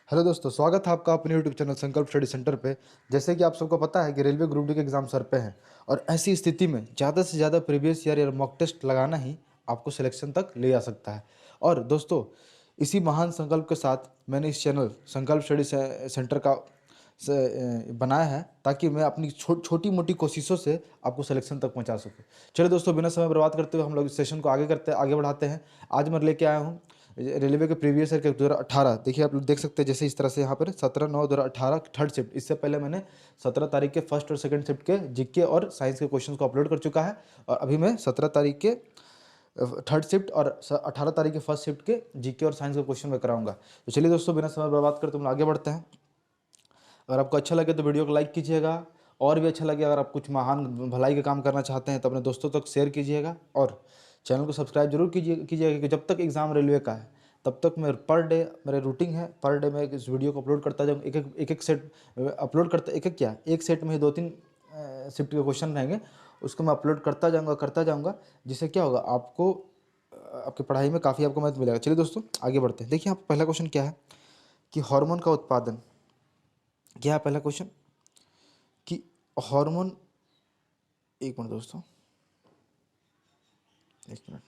Hello दोस्तों, स्वागत है आपका अपने यूट्यूब चैनल संकल्प स्टडी सेंटर पे। जैसे कि आप सबको पता है कि रेलवे ग्रुप डी के एग्जाम सर पे हैं और ऐसी स्थिति में ज़्यादा से ज़्यादा प्रीवियस ईयर या मॉक टेस्ट लगाना ही आपको सिलेक्शन तक ले आ सकता है। और दोस्तों, इसी महान संकल्प के साथ मैंने इस चैनल संकल्प स्टडी सेंटर का बनाया है ताकि मैं अपनी छोटी मोटी कोशिशों से आपको सिलेक्शन तक पहुंचा सकूं। चलिए दोस्तों, बिना समय बर्बाद करते हुए हम लोग इस सेशन को आगे बढ़ाते हैं। आज मैं लेके आया हूँ रेलवे के प्रीवियस ईयर के 2018। देखिए, आप लोग देख सकते हैं जैसे इस तरह से यहाँ पर 17/9/2018 थर्ड शिफ्ट। इससे पहले मैंने 17 तारीख के फर्स्ट और सेकंड शिफ्ट के जीके और साइंस के क्वेश्चंस को अपलोड कर चुका है। और अभी मैं 17 तारीख के थर्ड शिफ्ट और 18 तारीख के फर्स्ट शिफ्ट के जीके और साइंस के क्वेश्चन में कराऊंगा। तो चलिए दोस्तों, बिना समय बर्बाद करते हम आगे बढ़ते हैं। अगर आपको अच्छा लगे तो वीडियो को लाइक कीजिएगा, और भी अच्छा लगे अगर आप कुछ महान भलाई का काम करना चाहते हैं तो अपने दोस्तों तक शेयर कीजिएगा और चैनल को सब्सक्राइब जरूर कीजिएगा, क्योंकि जब तक एग्ज़ाम रेलवे का है तब तक मैं पर डे, मेरे रूटीन है पर डे मैं इस वीडियो को अपलोड करता जाऊँगा। एक एक सेट अपलोड करता, एक सेट में ही 2-3 शिफ्ट के क्वेश्चन रहेंगे, उसको मैं अपलोड करता जाऊँगा, जिससे क्या होगा, आपको आपकी पढ़ाई में काफ़ी आपको मदद मिलेगा। चलिए दोस्तों, आगे बढ़ते हैं। देखिए, यहाँ पहला क्वेश्चन क्या है कि हार्मोन का उत्पादन। क्या है पहला क्वेश्चन कि हार्मोन, एक मिनट दोस्तों, एक मिनट।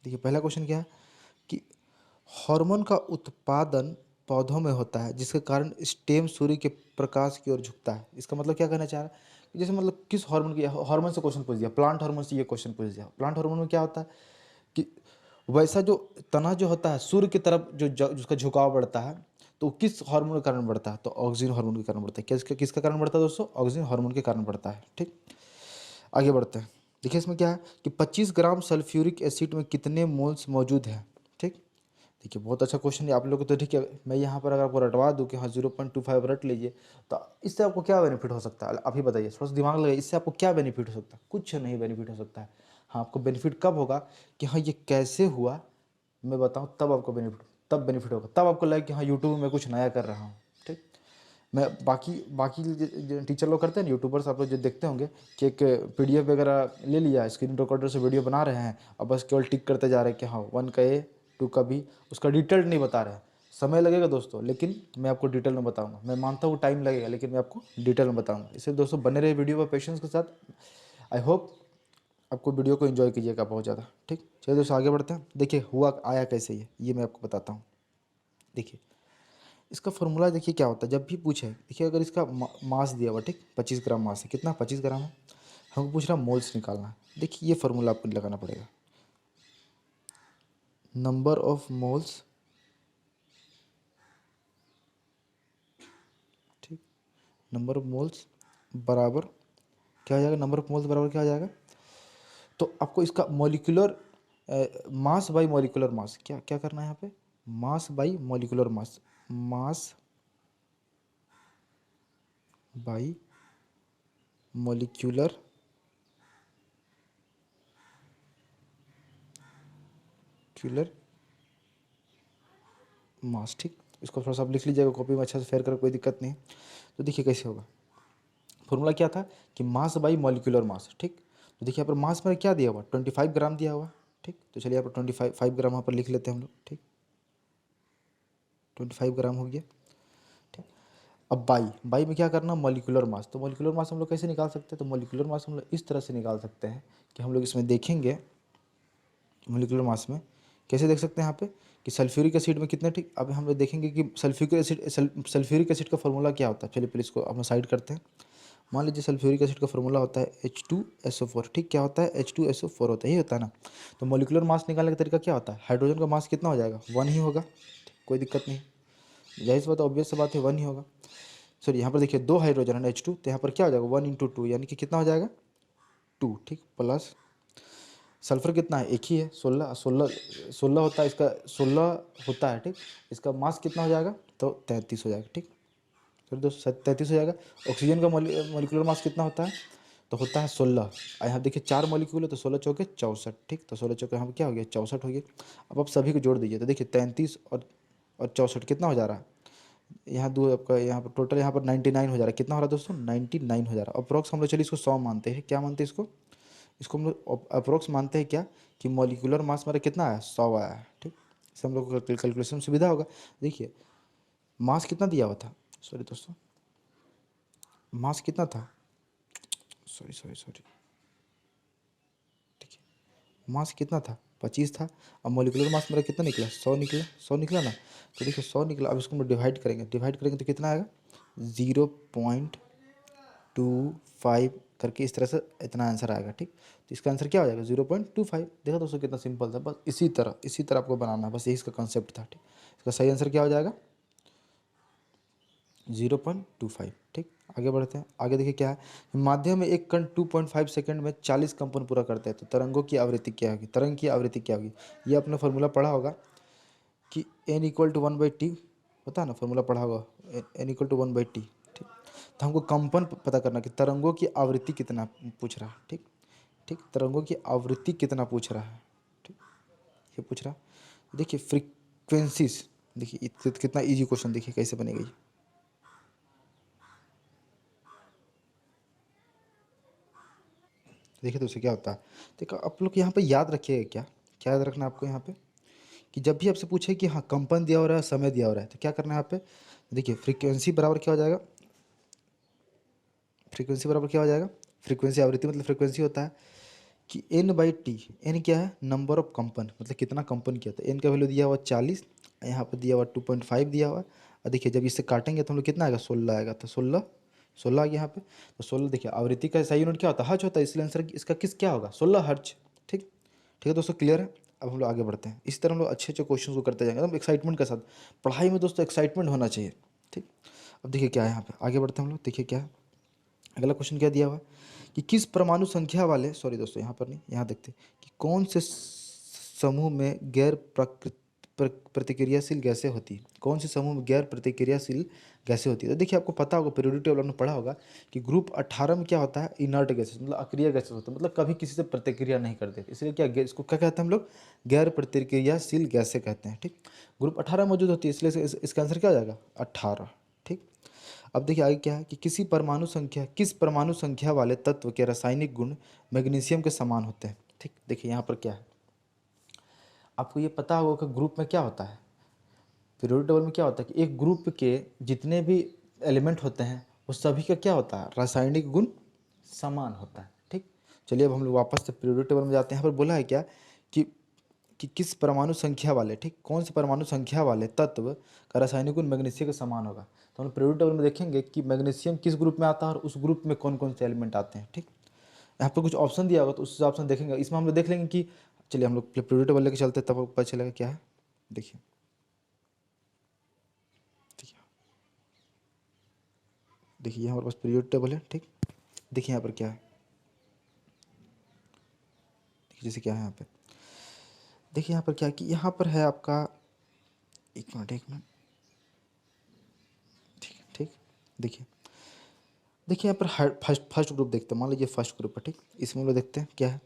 देखिए, पहला क्वेश्चन क्या है कि हार्मोन का उत्पादन पौधों में होता है जिसके कारण स्टेम सूर्य के प्रकाश की ओर झुकता है। इसका मतलब क्या कहना चाह रहा है कि जैसे मतलब किस हार्मोन की, हार्मोन से क्वेश्चन पूछ दिया, प्लांट हार्मोन से ये क्वेश्चन पूछ दिया। प्लांट हार्मोन में क्या होता है कि वैसा जो तना जो होता है सूर्य की तरफ जिसका झुकाव बढ़ता है, तो वो किस हार्मोन के कारण बढ़ता है? तो ऑक्सीजन हार्मोन के कारण बढ़ता है। किसका कारण बढ़ता है दोस्तों? ऑक्सीजन हार्मोन के कारण बढ़ता है। ठीक, आगे बढ़ते हैं। देखिए, इसमें क्या है कि 25 ग्राम सल्फ्यूरिक एसिड में कितने मोल्स मौजूद हैं। ठीक, देखिए, बहुत अच्छा क्वेश्चन है आप लोग को। तो ठीक है, मैं यहाँ पर अगर आपको रटवा दूँ कि हाँ 0.25 रट लीजिए, तो इससे आपको क्या बेनिफिट हो सकता है? आप ही बताइए, थोड़ा सा दिमाग लगाइए, इससे आपको क्या बेनिफिट हो सकता है? कुछ नहीं बेनिफिट हो सकता है। हाँ, आपको बेनिफिट कब होगा कि हाँ ये कैसे हुआ, मैं बताऊँ, तब आपको बेनिफिट होगा, तब आपको लगे कि हाँ यूट्यूब में मैं कुछ नया कर रहा हूँ। ठीक, मैं बाकी बाकी जो टीचर लोग करते हैं ना, यूट्यूबर्स, आप लोग जो देखते होंगे कि एक पीडीएफ वगैरह ले लिया, स्क्रीन रिकॉर्डर से वीडियो बना रहे हैं और बस केवल टिक करते जा रहे हैं कि हाँ 1 का ए, 2 का बी, उसका डिटेल्ड नहीं बता रहे हैं। समय लगेगा दोस्तों, लेकिन मैं आपको डिटेल में बताऊंगा। मैं मानता हूँ टाइम लगेगा, लेकिन मैं आपको डिटेल में बताऊंगा। इसलिए दोस्तों, बने रहे वीडियो पर पेशेंस के साथ। आई होप आपको वीडियो को एंजॉय कीजिएगा बहुत ज़्यादा। ठीक, चलिए दोस्तों, आगे बढ़ते हैं। देखिए, हुआ आया कैसे ये मैं आपको बताता हूँ। देखिए, इसका फॉर्मूला देखिए क्या होता है जब भी पूछे। देखिए, अगर इसका मास दिया हुआ, ठीक, 25 ग्राम मास है, कितना 25 ग्राम है, हमको पूछ रहा मोल्स निकालना है। देखिए, ये फॉर्मूला आपको लगाना पड़ेगा, नंबर ऑफ मोल्स, ठीक, नंबर ऑफ मोल्स बराबर क्या हो जाएगा, नंबर ऑफ मोल्स बराबर क्या हो जाएगा, तो आपको इसका molecular mass by molecular mass, क्या क्या करना है यहाँ पे, mass by molecular mass, mass by molecular क्यूलर मास। ठीक, इसको थोड़ा सा आप लिख लीजिएगा कॉपी में, अच्छा से फेयर कर, कोई दिक्कत नहीं। तो देखिए कैसे होगा, फॉर्मूला क्या था कि मास बाई मॉलिक्यूलर मास। ठीक, तो देखिए यहाँ पर मास में क्या दिया हुआ, 25 ग्राम दिया हुआ। ठीक, तो चलिए यहाँ पर 25 ग्राम यहाँ पर लिख लेते हैं हम लोग। ठीक, 25 ग्राम हो गया। ठीक, अब बाई में क्या करना, मॉलिक्यूलर मास। तो मॉलिक्यूलर मास हम लोग कैसे निकाल सकते हैं? तो मॉलिक्यूलर मास हम लोग इस तरह से निकाल सकते हैं कि हम लोग इसमें देखेंगे मोलिकुलर मास में कैसे देख सकते हैं यहाँ पे कि सल्फ्यूरिक एसिड में कितने। ठीक, अब हम लोग देखेंगे कि सल्फ्यूरिक एसिड का फॉर्मूला क्या होता है। चलिए पहले इसको हम साइड करते हैं। मान लीजिए सल्फ्यूरिक एसिड का फॉर्मूला होता है H2SO4। ठीक, क्या होता है, H2SO4 होता है, ये होता है ना। तो मोलिकुलर मास निकालने का तरीका क्या होता है, हाइड्रोजन का मास कितना हो जाएगा, 1 ही होगा। ठीक, कोई दिक्कत नहीं, जाहिर सी बात, ऑब्वियस सी बात है, 1 ही होगा। सॉरी, यहाँ पर देखिए 2 हाइड्रोजन है H2, तो यहाँ पर क्या हो जाएगा, 1 × 2, यानी कि कितना हो जाएगा, 2। ठीक, प्लस सल्फर कितना है, एक ही है, 16 16 16 होता है इसका, 16 होता है। ठीक, इसका मास कितना हो जाएगा, तो 33 हो जाएगा। ठीक, फिर दोस्तों 33 हो जाएगा। ऑक्सीजन का मोलिकुलर मास कितना होता है, तो होता है 16। यहाँ देखिए 4 मॉलिक्यूल है, तो 16 चौके 64। ठीक, तो 16 चौके यहाँ पर क्या हो गया, 64 हो गया। अब आप सभी को जोड़ दीजिए, तो देखिए 33 और 64 कितना हो जा रहा है, यहाँ दो आपका, यहाँ पर टोटल यहाँ पर 99 हो जा रहा है। कितना हो रहा है दोस्तों, 99 हो जा रहा है। अप्रॉक्स हम लोग चलिए इसको 100 मानते हैं। क्या मानते हैं इसको, इसको हम लोग अप्रोक्स मानते हैं क्या कि मॉलिक्यूलर मास मेरा कितना है, 100 आया है। ठीक, इससे हम लोग को कैलकुलेशन में सुविधा होगा। देखिए मास कितना दिया हुआ था, सॉरी दोस्तों, मास कितना था, सॉरी सॉरी सॉरी, ठीक है, मास कितना था, 25 था। अब मोलिकुलर मास मेरा कितना निकला, 100 निकला, 100 निकला ना। तो देखिए 100 निकला, अब इसको हम डिवाइड करेंगे, डिवाइड करेंगे तो कितना आएगा, 0.25 करके इस तरह से इतना आंसर आएगा। ठीक, तो इसका आंसर क्या हो जाएगा, 0.25। देखो दोस्तों कितना सिंपल था, बस इसी तरह आपको बनाना है, बस यही इसका कॉन्सेप्ट था। ठीक, इसका सही आंसर क्या हो जाएगा, 0.25। ठीक, आगे बढ़ते हैं। आगे देखिए क्या है, माध्यम में एक कण 2.5 सेकंड में 40 कंपन पूरा करते हैं, तो तरंगों की आवृत्ति क्या होगी, तरंग की आवृत्ति क्या होगी। ये आपने फॉर्मूला पढ़ा होगा कि n=1/t, पता है ना, फॉर्मूला पढ़ा होगा, n=1/t। ठीक, तो हमको कंपन पता करना कि तरंगों की आवृत्ति कितना पूछ रहा है। ठीक, ठीक, तरंगों की आवृत्ति कितना पूछ रहा है। ठीक, ये पूछ रहा है। देखिए फ्रीक्वेंसीज, देखिए कितना इजी क्वेश्चन, देखिए कैसे बनेगा ये। देखिए तो उसे क्या होता है, देखो आप लोग यहाँ पे याद रखिएगा, क्या क्या याद रखना है आपको यहाँ पे, कि जब भी आपसे पूछे कि हाँ कंपन दिया हो रहा है, समय दिया हो रहा है, तो क्या करना है यहाँ पे, देखिए फ्रीक्वेंसी बराबर क्या हो जाएगा, फ्रीक्वेंसी बराबर क्या हो जाएगा, फ्रीक्वेंसी आवृत्ति मतलब फ्रीक्वेंसी होता है कि n/t, एन क्या है, नंबर ऑफ कंपन, मतलब कितना कंपन किया था। एन का वैल्यू दिया हुआ 40, यहाँ पर दिया हुआ 2.5 दिया हुआ। और देखिए जब इससे काटेंगे तो हम लोग कितना आएगा, 16 आएगा, तो 16 16 आ गया यहाँ पे। तो 16, देखिए आवृत्ति का सही यूनिट क्या होता है, हर्ट्ज होता है, इसलिए आंसर इसका किस क्या होगा, 16 हर्ट्ज। ठीक, ठीक है दोस्तों, क्लियर है। अब हम लोग आगे बढ़ते हैं, इस तरह हम लोग अच्छे अच्छे क्वेश्चन को करते जाएंगे एकदम एक्साइटमेंट के साथ। पढ़ाई में दोस्तों एक्साइटमेंट होना चाहिए। ठीक, अब देखिए क्या है यहाँ पे, आगे बढ़ते हैं हम लोग। देखिए क्या है, अगला क्वेश्चन क्या दिया हुआ है कि किस परमाणु संख्या वाले, सॉरी दोस्तों यहाँ पर नहीं, यहाँ देखते हैं कि कौन से समूह में गैर प्रतिक्रियाशील गैसें होती है, कौन से समूह में गैर प्रतिक्रियाशील गैसें होती है। तो देखिए आपको पता होगा, पीरियोडिक टेबल आपने पढ़ा होगा कि ग्रुप 18 में क्या होता है, इनर्ट गैसेस, मतलब अक्रिय गैसेस होते हैं, मतलब कभी किसी से प्रतिक्रिया नहीं करते, इसलिए क्या इसको क्या कहते हैं हम लोग, गैर प्रतिक्रियाशील गैसें कहते हैं। ठीक, ग्रुप 18 मौजूद होती है, इसलिए इसका आंसर क्या हो जाएगा, 18। ठीक, अब देखिए आगे क्या है कि किस परमाणु संख्या वाले तत्व के रासायनिक गुण मैग्नीशियम के समान होते हैं। ठीक, देखिए यहाँ पर क्या है, आपको ये पता होगा कि ग्रुप में क्या होता है, पीरियोडिक टेबल में क्या होता है कि एक ग्रुप के जितने भी एलिमेंट होते हैं वो सभी का क्या होता है, रासायनिक गुण समान होता है। ठीक, चलिए अब हम लोग वापस से पीरियोडिक टेबल में जाते हैं। यहाँ पर बोला है क्या कि किस परमाणु संख्या वाले, ठीक, कौन से परमाणु संख्या वाले तत्व का रासायनिक गुण मैग्नीशियम के समान होगा। तो हम पीरियोडिक टेबल में देखेंगे कि मैग्नीशियम किस ग्रुप में आता है और उस ग्रुप में कौन कौन से एलिमेंट आते हैं। ठीक, यहाँ पर कुछ ऑप्शन दिया होगा तो उस हिसाब से देखेंगे, इसमें हम लोग देख लेंगे कि, चलिए हम लोग पीरियोडिक टेबल लेके चलते हैं, तब आपको पता चलेगा क्या है। देखिए देखिए देखिए यहाँ हमारे पास पीरियोडिक टेबल है। ठीक, देखिए यहाँ पर क्या है, देखिए जैसे क्या है यहाँ पे, देखिए यहाँ पर क्या है कि यहाँ पर है आपका, एक मिनट एक मिनट, ठीक है, ठीक, देखिए देखिए यहाँ पर फर्स्ट फर्स्ट ग्रुप देखते हैं, मान लीजिए फर्स्ट ग्रुप है। ठीक, इसमें हम लोग देखते हैं क्या है,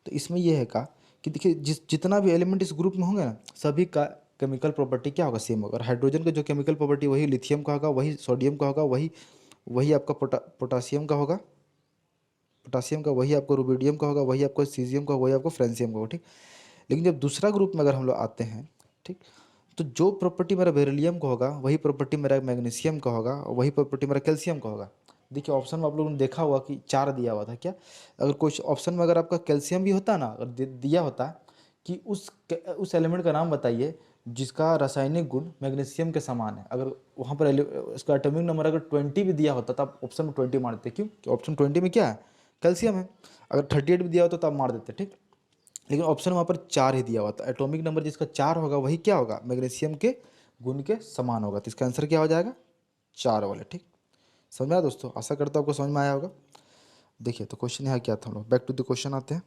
तो इसमें यह है का कि देखिए जितना भी एलिमेंट इस ग्रुप में होंगे ना, सभी का केमिकल प्रॉपर्टी क्या होगा, सेम होगा। और हाइड्रोजन का जो केमिकल प्रॉपर्टी वही लिथियम का होगा, वही सोडियम का होगा, वही वही आपका पोटासियम का होगा, पोटासियम का वही आपको रुबिडियम का होगा, वही आपको सीजियम का, वही आपको फ्रेंसियम का होगा। ठीक, लेकिन जब दूसरा ग्रुप में अगर हम लोग आते हैं, ठीक, तो जो प्रॉपर्टी मेरा बेरिलियम का होगा वही प्रॉपर्टी मेरा मैग्नीशियम का होगा, और वही प्रॉपर्टी मेरा कैल्शियम का होगा। देखिए ऑप्शन में आप लोगों ने देखा हुआ कि 4 दिया हुआ था क्या, अगर कुछ ऑप्शन में अगर आपका कैल्शियम भी होता ना, अगर दिया होता कि उस एलिमेंट का नाम बताइए जिसका रासायनिक गुण मैग्नीशियम के समान है, अगर वहाँ पर उसका एटॉमिक नंबर अगर 20 भी दिया होता तो आप ऑप्शन में 20 मार देते, क्यों, कि ऑप्शन 20 में क्या है, कैल्शियम है। अगर 38 भी दिया होता तो आप मार देते। ठीक, लेकिन ऑप्शन वहाँ पर 4 ही दिया हुआ था, एटॉमिक नंबर जिसका 4 होगा वही क्या होगा, मैग्नीशियम के गुण के समान होगा, तो इसका आंसर क्या हो जाएगा, 4 वाला। ठीक, समझ में आया दोस्तों, आशा करता हूँ आपको समझ में आया होगा। देखिए तो क्वेश्चन यहाँ क्या था, हम लोग बैक टू द क्वेश्चन आते हैं।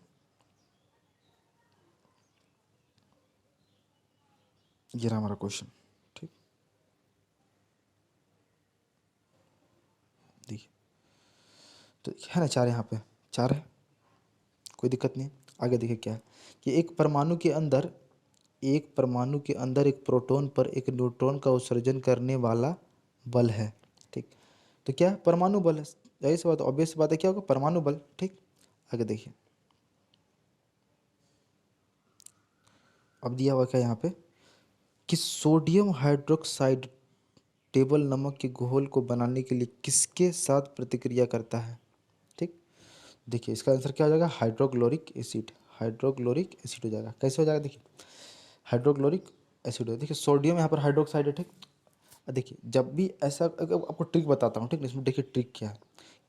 ये रहा हमारा क्वेश्चन। ठीक, देखिए तो है ना 4 यहाँ पे, 4 है, कोई दिक्कत नहीं। आगे देखिए क्या है कि एक परमाणु के अंदर एक प्रोटॉन पर एक न्यूट्रॉन का उत्सर्जन करने वाला बल है। ठीक, तो क्या है, परमाणु बल है, यही सी बात, ऑब्वियस बात है, क्या होगा, परमाणु बल। ठीक, आगे देखिए अब दिया हुआ क्या यहाँ पे कि सोडियम हाइड्रोक्साइड टेबल नमक के घोल को बनाने के लिए किसके साथ प्रतिक्रिया करता है? ठीक, देखिए इसका आंसर क्या हो जाएगा, हाइड्रोक्लोरिक एसिड। हाइड्रोक्लोरिक एसिड हो जाएगा। कैसे हो जाएगा, देखिए हाइड्रोक्लोरिक एसिड हो, देखिए सोडियम यहाँ पर हाइड्रोक्साइड है। ठीक, देखिए जब भी ऐसा, आपको ट्रिक बताता हूँ। ठीक, इसमें देखिए ट्रिक क्या है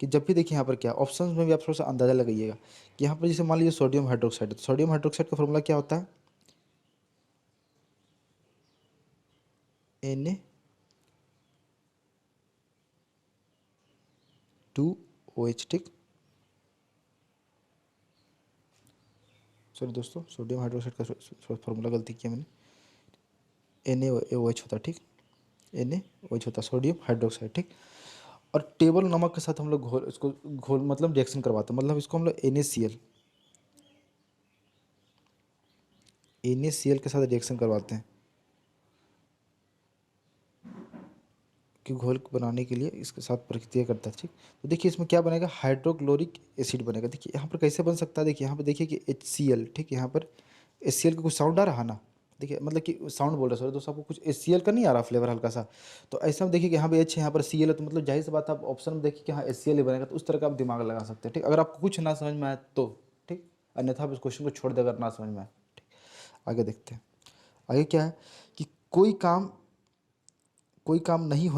कि जब भी देखिए यहाँ पर क्या ऑप्शंस में भी आप थोड़ा सा अंदाजा लगाइएगा कि यहाँ पर जैसे मान लीजिए सोडियम हाइड्रोक्साइड है, तो सोडियम हाइड्रोक्साइड का फॉर्मूला क्या होता है, Na2OH। ठीक, सॉरी दोस्तों, सोडियम हाइड्रोक्साइड का फॉर्मूला गलती किया मैंने, NaOH होता है। ठीक, NaOH होता है सोडियम हाइड्रोक्साइड। ठीक, और टेबल नमक के साथ हम लोग घोल, इसको घोल मतलब रिएक्शन करवाते हैं, मतलब इसको हम लोग NaCl के साथ रिएक्शन करवाते हैं कि घोल बनाने के लिए इसके साथ प्रतिक्रिया करता है। ठीक, तो देखिए इसमें क्या बनेगा, हाइड्रोक्लोरिक एसिड बनेगा। देखिए यहाँ पर कैसे बन सकता है, देखिए यहाँ पर देखिए कि HCl। ठीक, यहाँ पर HCl का कुछ साउंड आ रहा ना, देखिए मतलब कि साउंड बोल रहा है, सॉरी दोस्तों, आपको कुछ HCl का नहीं आ रहा फ्लेवर हल्का सा, तो ऐसा में देखिए कि यहाँ पे H है, यहाँ पर Cl है, तो मतलब जाहिर सी बात है आप ऑप्शन में देखिए कि हाँ HCl ही बनेगा, तो उस तरह का आप दिमाग लगा सकते हैं। ठीक, अगर आपको कुछ ना समझ में आए तो, ठीक, अन्यथा आप इस क्वेश्चन को छोड़ दे अगर ना समझ में आए। ठीक, आगे देखते हैं। आगे क्या है कि कोई काम नहीं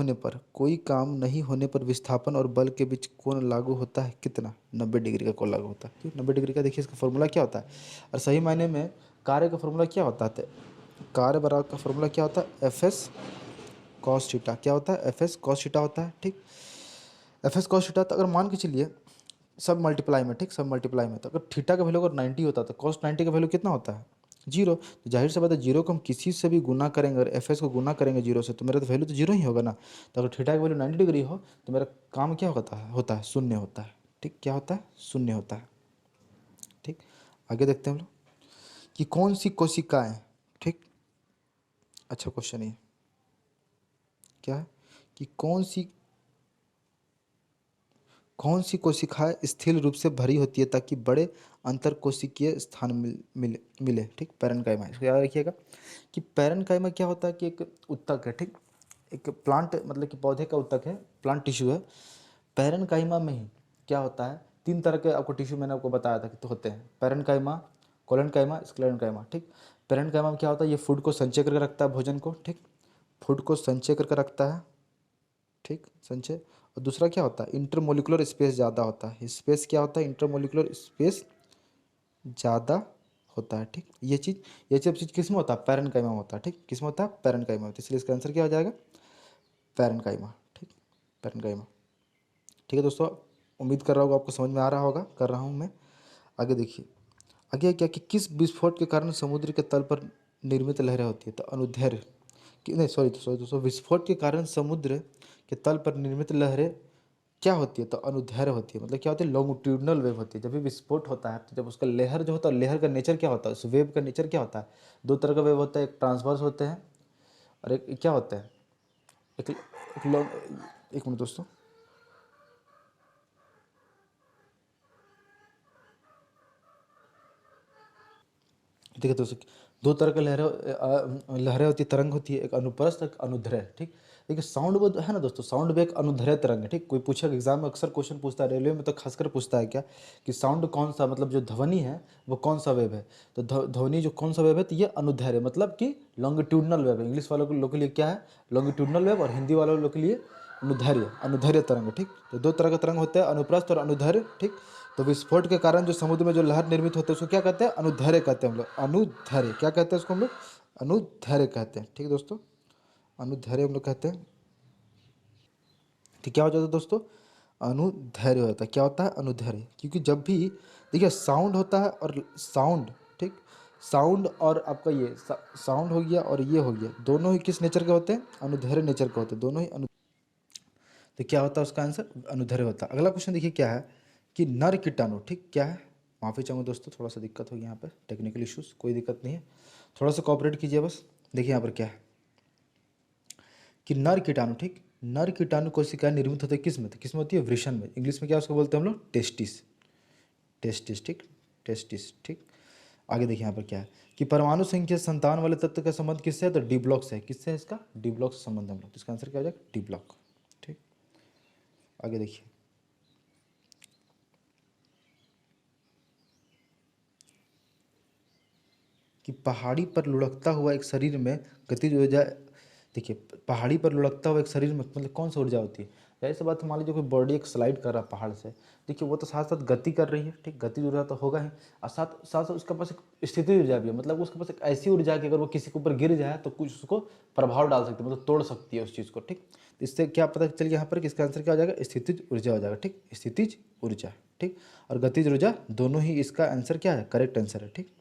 होने पर विस्थापन और बल के बीच कोण लागू होता है कितना, 90 डिग्री का कोण लागू होता है। क्यों 90 डिग्री का, देखिए इसका फॉर्मूला क्या होता है, और सही मायने में कार्य का फॉर्मूला क्या होता है, कार्य बराबर का फॉर्मूला क्या होता है, एफ एस कॉस थीटा। क्या होता है, एफ एस कॉस थीटा होता है। ठीक, एफ एस कॉस थीटा, तो अगर मान के चलिए सब मल्टीप्लाई में, ठीक, सब मल्टीप्लाई में, तो अगर थीटा का वैल्यू अगर 90 होता तो कॉस 90 का वैल्यू कितना होता है, जीरो। तो जाहिर सी बात है जीरो को हम किसी से भी गुना करेंगे, और एफ एस को गुना करेंगे जीरो से, तो मेरा तो वैल्यू तो जीरो ही होगा ना। तो अगर थीटा का वैल्यू 90 डिग्री हो तो मेरा काम क्या होता है शून्य होता है। ठीक, क्या होता है, शून्य होता है। ठीक, आगे देखते हैं हम लोग कि कौन सी कोशिकाएं, ठीक, अच्छा क्वेश्चन ये क्या है कि कौन सी कोशिकाएं स्थिर रूप से भरी होती है ताकि बड़े अंतर कोशिकीय स्थान मिले। ठीक, पैरेन्काइमा, इसको याद रखिएगा कि पैरेन्काइमा क्या होता है कि एक उत्तक है। ठीक, एक प्लांट मतलब कि पौधे का उत्तक है, प्लांट टिश्यू है। पैरेन्काइमा में ही क्या होता है, 3 तरह के आपको टिश्यू मैंने आपको बताया था कि तो होते हैं, पैरेन्काइमा, कोलेनकाइमा, स्क्लेरेन्काइमा। ठीक, पैरेन्काइमा में क्या होता है, ये फूड को संचय करके रखता है, भोजन को। ठीक, फूड को संचय करके रखता है। ठीक, संचय। और दूसरा क्या होता है, इंटरमोलिकुलर स्पेस ज़्यादा होता है, स्पेस क्या होता है, इंटरमोलिकुलर स्पेस ज़्यादा होता है। ठीक, ये सब चीज़ किस में होता है, पैरेन्काइमा में होता है। ठीक, किस में होता है, पैरेन्काइमा में, तो इसलिए इसका आंसर क्या हो जाएगा, पैरेन्काइमा। ठीक, पैरेन्काइमा। ठीक है दोस्तों, उम्मीद कर रहा हूँ आपको समझ में आ रहा होगा, कर रहा हूँ मैं। आगे देखिए, आगे क्या कि किस विस्फोट के कारण समुद्र के तल पर निर्मित लहरें होती है, तो अनुदैर्घ्य कि नहीं, सॉरी सॉरी दोस्तों, विस्फोट के कारण समुद्र के तल पर निर्मित लहरें क्या होती है, तो अनुदैर्घ्य होती है। मतलब क्या होती है, लॉन्गिट्यूडनल वेव होती है। जब भी विस्फोट होता है तो जब उसका लहर जो होता है, लहर का नेचर क्या होता है, उस वेव का नेचर क्या होता है, 2 तरह का वेव होता है, एक ट्रांसवर्स होते हैं और एक क्या होता है, एक लॉन्ग, एक मिनट दोस्तों, देखिए दोस्तों, 2 तरह की लहरें होती है, तरंग होती है, एक अनुप्रस्थ, एक अनुदैर्घ्य। ठीक, देखिए साउंड वेव है ना दोस्तों, साउंड वेव एक अनुदैर्घ्य तरंग है। ठीक, कोई पूछेगा एग्जाम में, अक्सर क्वेश्चन पूछता है, रेलवे में तो खासकर पूछता है क्या कि साउंड कौन सा, मतलब जो ध्वनि है वो कौन सा वेव है, तो ध्वनि जो कौन सा वेव है, तो ये अनुदैर्घ्य मतलब कि लॉन्गिट्यूडनल वेव है। इंग्लिश वालों के लोग के लिए क्या है, लॉन्गिट्यूडनल वेव, और हिंदी वालों लोग के लिए अनुदैर्घ्य तरंग। ठीक, तो 2 तरह का तरंग होता है, अनुप्रस्थ और अनुदैर्घ्य। ठीक, तो विस्फोट के कारण जो समुद्र में जो लहर निर्मित होते हैं उसको क्या कहते हैं, अनुदैर्घ्य कहते हैं हम लोग, अनुदैर्घ्य क्या कहते हैं उसको हम लोग, अनुदैर्घ्य कहते हैं। ठीक है दोस्तों, अनुदैर्घ्य हम लोग कहते हैं। ठीक, क्या हो जाता है दोस्तों, अनुदैर्घ्य होता है। क्या होता है, अनुदैर्घ्य, क्योंकि जब भी देखिए साउंड होता है और साउंड, ठीक, साउंड और आपका ये साउंड हो गया और ये हो गया, दोनों ही किस नेचर के होते हैं, अनुदैर्घ्य नेचर के होते हैं, दोनों ही तो क्या होता है उसका आंसर, अनुदैर्घ्य होता है। अगला क्वेश्चन देखिए क्या है कि नर कीटाणु, ठीक, क्या है, माफ़ी चाहूँगा दोस्तों, थोड़ा सा दिक्कत होगी यहाँ पर, टेक्निकल इश्यूज़, कोई दिक्कत नहीं है, थोड़ा सा कॉपरेट कीजिए बस। देखिए यहाँ पर क्या है कि नर कीटाणु, ठीक, नर कीटाणु कोशिकाएं निर्मित होते हैं किस में, तो किस में होती है, वृषण में। इंग्लिश में क्या उसको बोलते हैं हम लोग, टेस्टिस, टेस्टिस। ठीक, टेस्टिस। ठीक, आगे देखिए यहाँ पर क्या है कि परमाणु संख्या संतान वाले तत्व का संबंध किससे है, तो डी ब्लॉक से है। किससे है इसका, डी ब्लॉक से संबंध हम लोग, तो इसका आंसर क्या हो जाएगा, डी ब्लॉक। ठीक, आगे देखिए कि पहाड़ी पर लुढ़कता हुआ एक शरीर में गतिज ऊर्जा। देखिए पहाड़ी पर लुढ़कता हुआ एक शरीर में मतलब कौन सी ऊर्जा होती है, जाहिर सी बात है, मान लीजिए कोई बॉडी एक स्लाइड कर रहा है पहाड़ से, देखिए वो तो साथ साथ गति कर रही है, ठीक, गति ऊर्जा तो होगा ही, और साथ साथ साथ उसके पास एक स्थिति ऊर्जा भी है, मतलब उसके पास एक ऐसी ऊर्जा है कि अगर वो किसी के ऊपर गिर जाए तो कुछ उसको प्रभाव डाल सकती है, मतलब तोड़ सकती है उस चीज़ को। ठीक, तो इससे क्या पता चल गया यहाँ पर कि इसका आंसर क्या हो जाएगा, स्थितिज ऊर्जा हो जाएगा। ठीक, स्थितिज ऊर्जा। ठीक, और गतिज ऊर्जा दोनों ही इसका आंसर क्या है, करेक्ट आंसर है। ठीक।